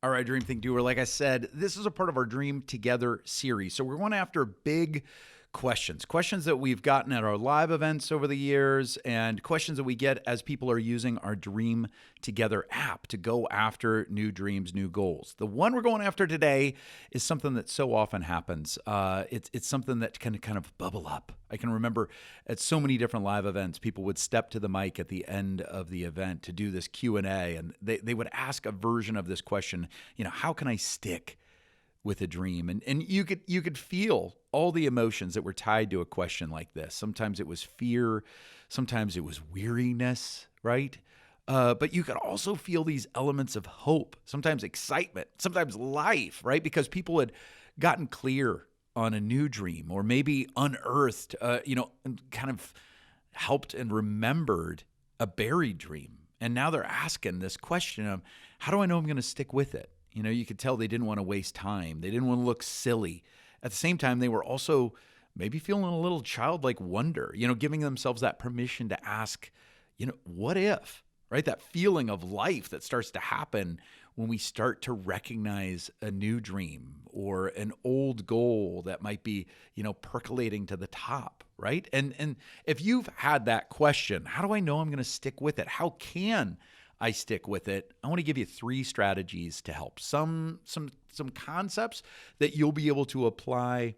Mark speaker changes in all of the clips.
Speaker 1: All right, Dream Think Doer. Like I said, this is a part of our Dream Together series. So we're going after big questions that we've gotten at our live events over the years, and questions that we get as people are using our Dream Together app to go after new dreams, new goals. The one we're going after today is something that so often happens. It's something that can kind of bubble up. I can remember at so many different live events, people would step to the mic at the end of the event to do this Q&A, and they would ask a version of this question, how can I stick with a dream? And you could feel all the emotions that were tied to a question like this. Sometimes it was fear, sometimes it was weariness, right? But you could also feel these elements of hope, sometimes excitement, sometimes life, right? Because people had gotten clear on a new dream, or maybe unearthed, and kind of helped and remembered a buried dream. And now they're asking this question of, how do I know I'm going to stick with it? You could tell they didn't want to waste time. They didn't want to look silly. At the same time, they were also maybe feeling a little childlike wonder, giving themselves that permission to ask, what if, right? That feeling of life that starts to happen when we start to recognize a new dream or an old goal that might be, percolating to the top, right? And if you've had that question, how do I know I'm going to stick with it? How can I stick with it? I want to give you 3 strategies to help. Some concepts that you'll be able to apply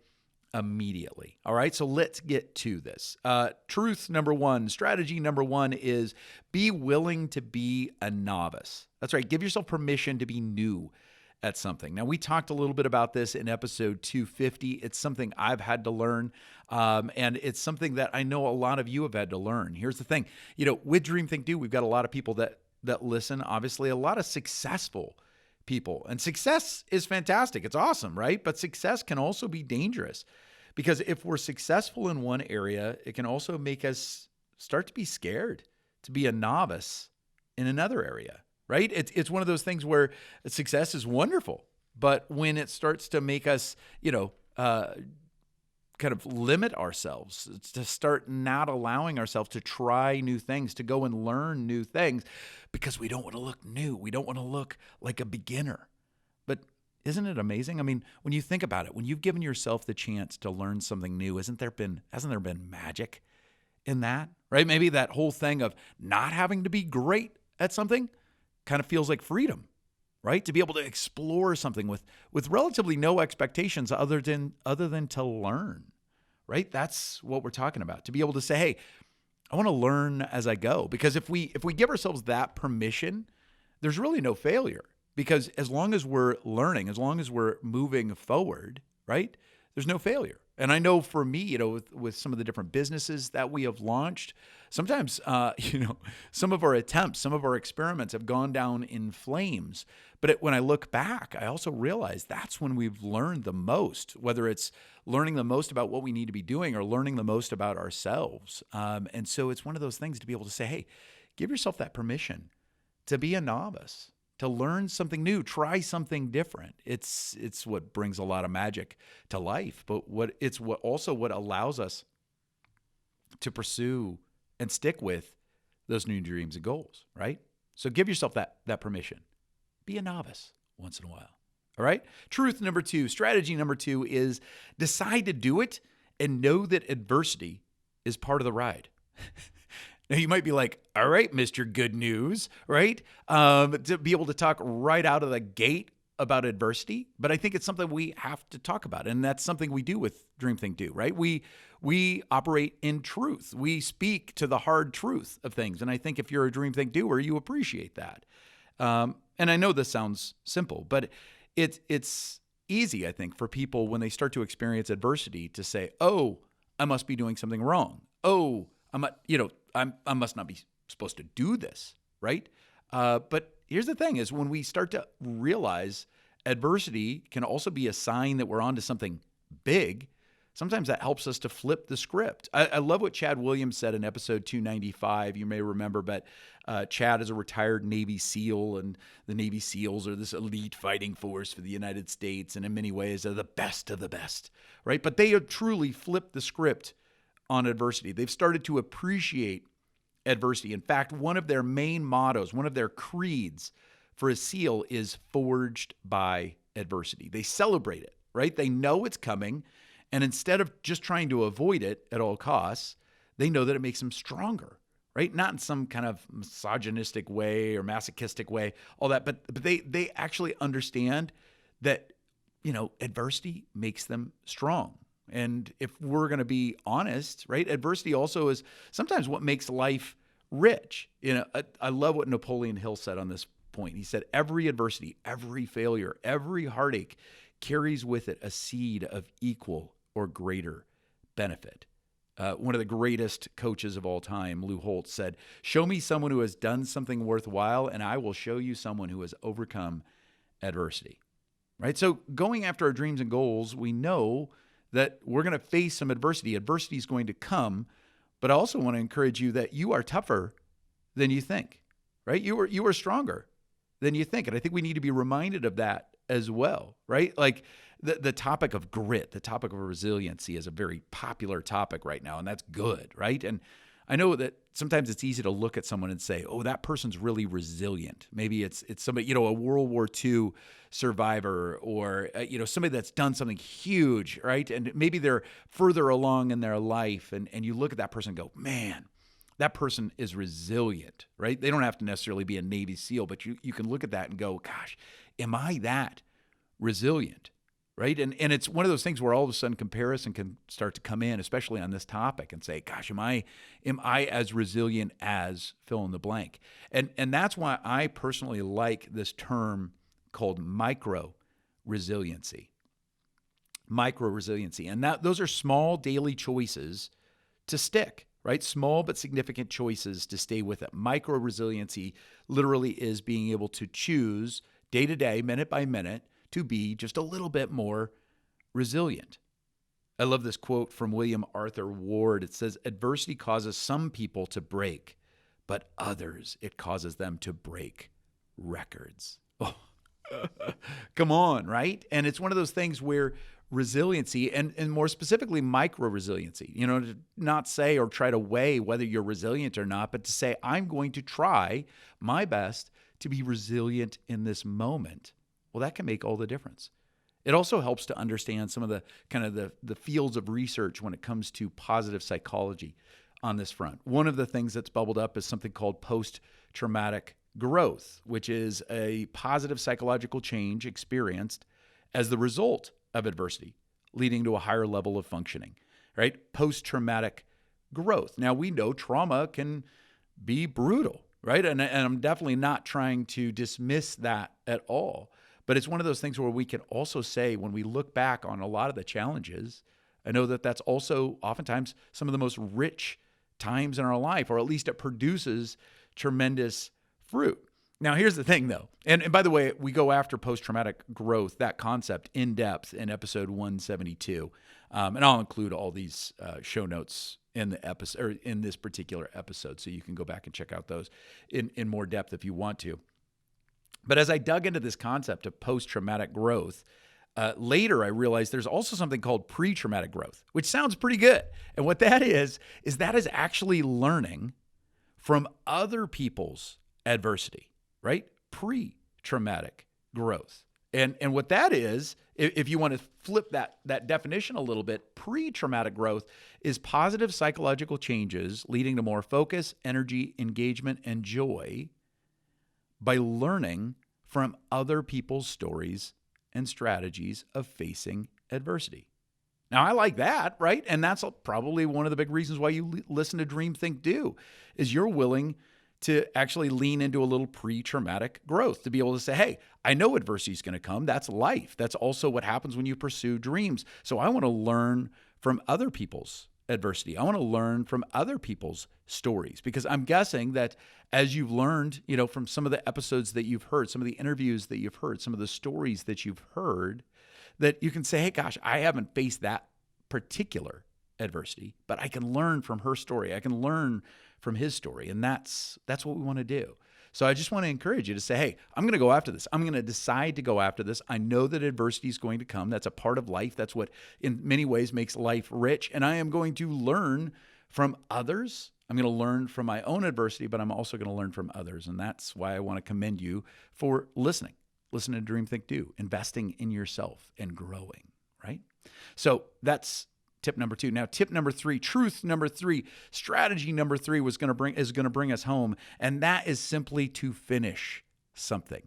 Speaker 1: immediately. All right, so let's get to this. Truth number 1, strategy number 1 is be willing to be a novice. That's right. Give yourself permission to be new at something. Now, we talked a little bit about this in episode 250. It's something I've had to learn, and it's something that I know a lot of you have had to learn. Here's the thing. With Dream Think Do, we've got a lot of people that listen, obviously, a lot of successful people. And success is fantastic. It's awesome, right? But success can also be dangerous, because if we're successful in one area, it can also make us start to be scared to be a novice in another area, right? It's one of those things where success is wonderful, but when it starts to make us, kind of limit ourselves, to start not allowing ourselves to try new things, to go and learn new things, because we don't want to look new. We don't want to look like a beginner. But isn't it amazing? I mean, when you think about it, when you've given yourself the chance to learn something new, hasn't there been magic in that, right? Maybe that whole thing of not having to be great at something kind of feels like freedom, right? To be able to explore something with relatively no expectations other than to learn, right? That's what we're talking about. To be able to say, hey, I want to learn as I go. Because if we give ourselves that permission, there's really no failure. Because as long as we're learning, as long as we're moving forward, right, there's no failure. And I know for me, with some of the different businesses that we have launched, sometimes, some of our attempts, some of our experiments have gone down in flames. But when I look back, I also realize that's when we've learned the most, whether it's learning the most about what we need to be doing or learning the most about ourselves. And so it's one of those things to be able to say, hey, give yourself that permission to be a novice, to learn something new, try something different. It's what brings a lot of magic to life, but what allows us to pursue and stick with those new dreams and goals, right? So give yourself that permission. Be a novice once in a while. All right? Truth number 2, strategy number 2 is decide to do it and know that adversity is part of the ride. Now, you might be like, all right, Mr. Good News, right? To be able to talk right out of the gate about adversity, but I think it's something we have to talk about, and that's something we do with Dream Think Do, right? We operate in truth. We speak to the hard truth of things, and I think if you're a Dream Think Doer, you appreciate that. And I know this sounds simple, but it's easy, I think, for people when they start to experience adversity to say, oh, I must be doing something wrong. Oh, I must not be supposed to do this, right? But here's the thing is when we start to realize adversity can also be a sign that we're onto something big, sometimes that helps us to flip the script. I love what Chad Williams said in episode 295. You may remember, but Chad is a retired Navy SEAL, and the Navy SEALs are this elite fighting force for the United States, and in many ways are the best of the best, right? But they have truly flipped the script on adversity. They've started to appreciate adversity. In fact, one of their main mottos, one of their creeds for a seal is forged by adversity. They celebrate it, right? They know it's coming. And instead of just trying to avoid it at all costs, they know that it makes them stronger, right? Not in some kind of misogynistic way or masochistic way, all that, but they actually understand that, adversity makes them strong. And if we're going to be honest, right, adversity also is sometimes what makes life rich. I love what Napoleon Hill said on this point. He said, every adversity, every failure, every heartache carries with it a seed of equal or greater benefit. One of the greatest coaches of all time, Lou Holtz, said, show me someone who has done something worthwhile, and I will show you someone who has overcome adversity. Right? So going after our dreams and goals, we know that we're going to face some adversity. Adversity is going to come, but I also want to encourage you that you are tougher than you think, right? You are stronger than you think. And I think we need to be reminded of that as well, right? Like the topic of grit, the topic of resiliency is a very popular topic right now, and that's good, right? And I know that sometimes it's easy to look at someone and say, oh, that person's really resilient. Maybe it's somebody, a World War II survivor or, somebody that's done something huge, right? And maybe they're further along in their life, and you look at that person and go, man, that person is resilient, right? They don't have to necessarily be a Navy SEAL, but you can look at that and go, gosh, am I that resilient? Right. And it's one of those things where all of a sudden comparison can start to come in, especially on this topic, and say, gosh, am I as resilient as fill in the blank? And that's why I personally like this term called micro resiliency. Micro resiliency. And those are small daily choices to stick, right? Small but significant choices to stay with it. Micro resiliency literally is being able to choose day to day, minute by minute, to be just a little bit more resilient. I love this quote from William Arthur Ward. It says, adversity causes some people to break, but others, it causes them to break records. Oh, come on, right? And it's one of those things where resiliency, and more specifically micro resiliency, to not say or try to weigh whether you're resilient or not, but to say, I'm going to try my best to be resilient in this moment. Well, that can make all the difference. It also helps to understand some of the kind of the fields of research when it comes to positive psychology on this front. One of the things that's bubbled up is something called post-traumatic growth, which is a positive psychological change experienced as the result of adversity, leading to a higher level of functioning, right? Post-traumatic growth. Now, we know trauma can be brutal, right? And I'm definitely not trying to dismiss that at all. But it's one of those things where we can also say, when we look back on a lot of the challenges, I know that that's also oftentimes some of the most rich times in our life, or at least it produces tremendous fruit. Now, here's the thing, though. And by the way, we go after post-traumatic growth, that concept, in depth in episode 172. And I'll include all these show notes in the episode, or in this particular episode, so you can go back and check out those in more depth if you want to. But as I dug into this concept of post-traumatic growth, later I realized there's also something called pre-traumatic growth, which sounds pretty good. And what that is that is actually learning from other people's adversity, right? Pre-traumatic growth. And what that is, if you want to flip that definition a little bit, pre-traumatic growth is positive psychological changes leading to more focus, energy, engagement, and joy by learning from other people's stories and strategies of facing adversity. Now, I like that, right? And that's probably one of the big reasons why you listen to Dream, Think, Do, is you're willing to actually lean into a little pre-traumatic growth, to be able to say, hey, I know adversity is going to come. That's life. That's also what happens when you pursue dreams. So I want to learn from other people's adversity. I want to learn from other people's stories, because I'm guessing that as you've learned, from some of the episodes that you've heard, some of the interviews that you've heard, some of the stories that you've heard, that you can say, hey, gosh, I haven't faced that particular adversity, but I can learn from her story. I can learn from his story. And that's what we want to do. So I just want to encourage you to say, hey, I'm going to go after this. I'm going to decide to go after this. I know that adversity is going to come. That's a part of life. That's what in many ways makes life rich. And I am going to learn from others. I'm going to learn from my own adversity, but I'm also going to learn from others. And that's why I want to commend you for listening to Dream, Think, Do, investing in yourself and growing, right? So that's tip number 2. Now, tip number 3, truth number 3, strategy number 3 is going to bring us home. And that is simply to finish something.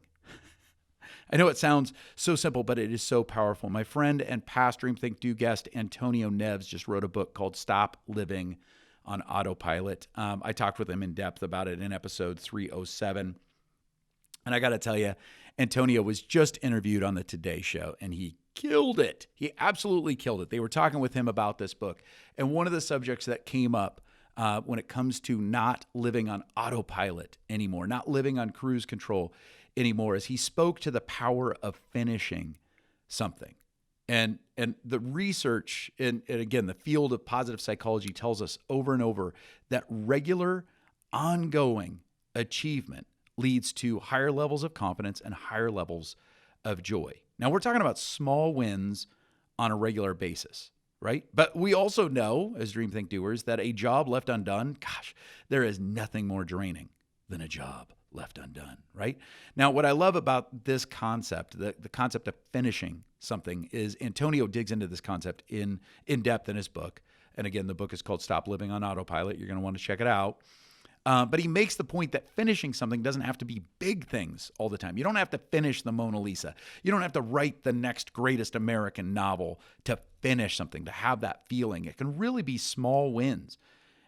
Speaker 1: I know it sounds so simple, but it is so powerful. My friend and past Dream, Think, Do guest, Antonio Neves, just wrote a book called Stop Living on Autopilot. I talked with him in depth about it in episode 307. And I got to tell you, Antonio was just interviewed on the Today Show, and he killed it. He absolutely killed it. They were talking with him about this book. And one of the subjects that came up when it comes to not living on autopilot anymore, not living on cruise control anymore, is he spoke to the power of finishing something. And the research, and again, the field of positive psychology tells us over and over that regular, ongoing achievement leads to higher levels of confidence and higher levels of joy. Now, we're talking about small wins on a regular basis, right? But we also know, as Dream Think Doers, that a job left undone, gosh, there is nothing more draining than a job left undone, right? Now, what I love about this concept, the concept of finishing something, is Antonio digs into this concept in depth in his book. And again, the book is called Stop Living on Autopilot. You're going to want to check it out. But he makes the point that finishing something doesn't have to be big things all the time. You don't have to finish the Mona Lisa. You don't have to write the next greatest American novel to finish something, to have that feeling. It can really be small wins.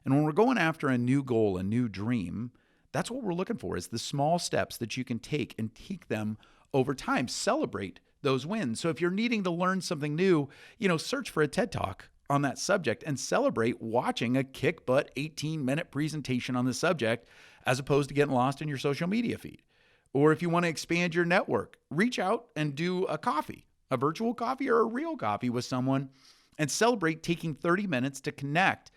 Speaker 1: And when we're going after a new goal, a new dream, that's what we're looking for, is the small steps that you can take and take them over time. Celebrate those wins. So if you're needing to learn something new, search for a TED Talk on that subject and celebrate watching a kick-butt 18-minute presentation on the subject as opposed to getting lost in your social media feed. Or if you want to expand your network, reach out and do a coffee, a virtual coffee or a real coffee with someone, and celebrate taking 30 minutes to connect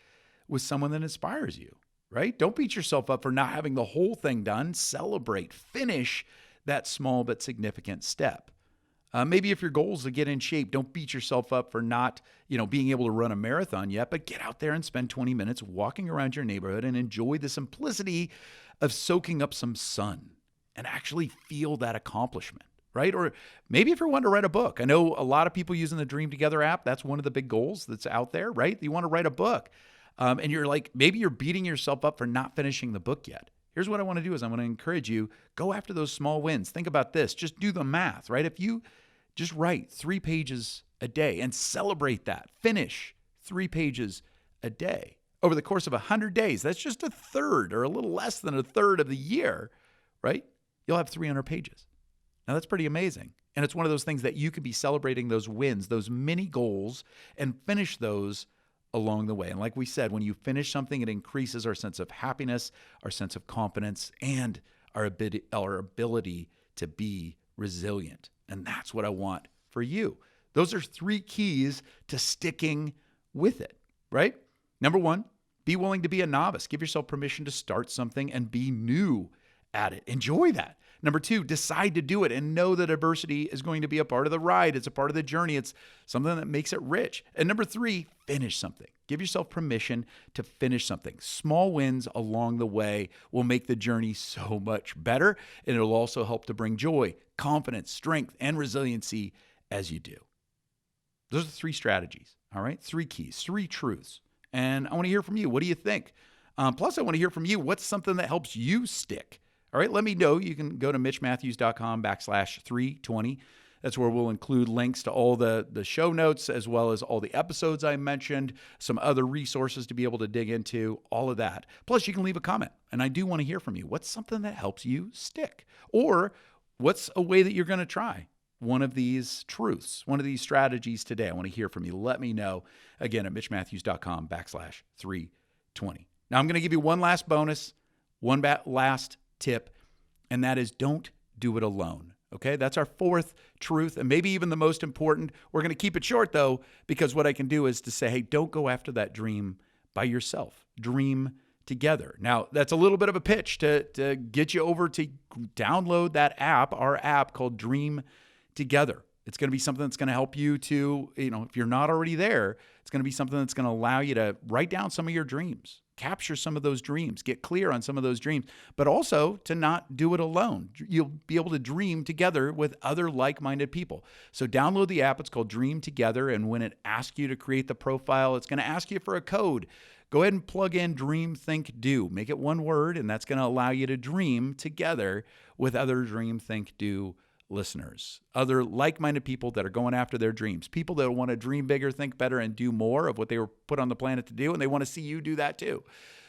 Speaker 1: with someone that inspires you, right? Don't beat yourself up for not having the whole thing done. Celebrate, finish that small but significant step. Maybe if your goal is to get in shape, don't beat yourself up for not, being able to run a marathon yet, but get out there and spend 20 minutes walking around your neighborhood and enjoy the simplicity of soaking up some sun and actually feel that accomplishment, right? Or maybe if you're wanting to write a book. I know a lot of people using the Dream Together app. That's one of the big goals that's out there, right? You want to write a book. And you're like, maybe you're beating yourself up for not finishing the book yet. Here's what I want to do is I want to encourage you, go after those small wins. Think about this. Just do the math, right? If you just write 3 pages a day and celebrate that. Finish 3 pages a day. Over the course of 100 days, that's just a third or a little less than a third of the year, right? You'll have 300 pages. Now, that's pretty amazing. And it's one of those things that you could be celebrating those wins, those mini goals, and finish those along the way. And like we said, when you finish something, it increases our sense of happiness, our sense of confidence, and our ability to be resilient. And that's what I want for you. Those are 3 keys to sticking with it, right? Number 1, be willing to be a novice. Give yourself permission to start something and be new at it. Enjoy that. Number 2, decide to do it and know that adversity is going to be a part of the ride. It's a part of the journey. It's something that makes it rich. And number 3, finish something. Give yourself permission to finish something. Small wins along the way will make the journey so much better, and it'll also help to bring joy, confidence, strength, and resiliency as you do. Those are 3 strategies, all right? 3 keys, 3 truths. And I want to hear from you. What do you think? Plus, I want to hear from you. What's something that helps you stick? All right, let me know. You can go to mitchmatthews.com/320. That's where we'll include links to all the show notes, as well as all the episodes I mentioned, some other resources to be able to dig into, all of that. Plus, you can leave a comment, and I do want to hear from you. What's something that helps you stick? Or what's a way that you're going to try one of these truths, one of these strategies today? I want to hear from you. Let me know, again, at mitchmatthews.com/320. Now, I'm going to give you one last bonus, one last tip, and that is don't do it alone. Okay, that's our 4th truth, and maybe even the most important. We're going to keep it short, though, because what I can do is to say, hey, don't go after that dream by yourself. Dream together. Now, that's a little bit of a pitch to get you over to download that app, our app called Dream Together. It's going to be something that's going to help you to, if you're not already there, it's going to be something that's going to allow you to write down some of your dreams, capture some of those dreams, get clear on some of those dreams, but also to not do it alone. You'll be able to dream together with other like-minded people. So download the app. It's called Dream Together. And when it asks you to create the profile, it's going to ask you for a code. Go ahead and plug in dreamthinkdo. Make it one word, and that's going to allow you to dream together with other Dream Think Do listeners, other like-minded people that are going after their dreams, people that want to dream bigger, think better, and do more of what they were put on the planet to do, and they want to see you do that too.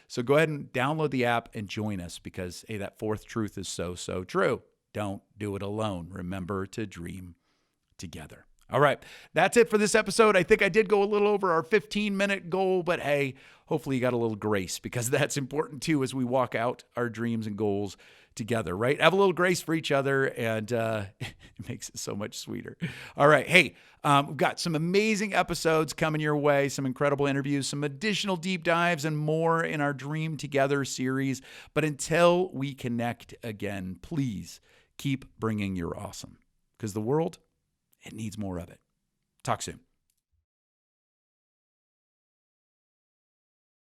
Speaker 1: So go ahead and download the app and join us because, hey, that fourth truth is so, so true. Don't do it alone. Remember to dream together. All right, that's it for this episode. I think I did go a little over our 15-minute goal, but hey, hopefully you got a little grace because that's important too as we walk out our dreams and goals together, right? Have a little grace for each other, and it makes it so much sweeter. All right, hey, we've got some amazing episodes coming your way, some incredible interviews, some additional deep dives, and more in our Dream Together series. But until we connect again, please keep bringing your awesome because the world, it needs more of it. Talk soon.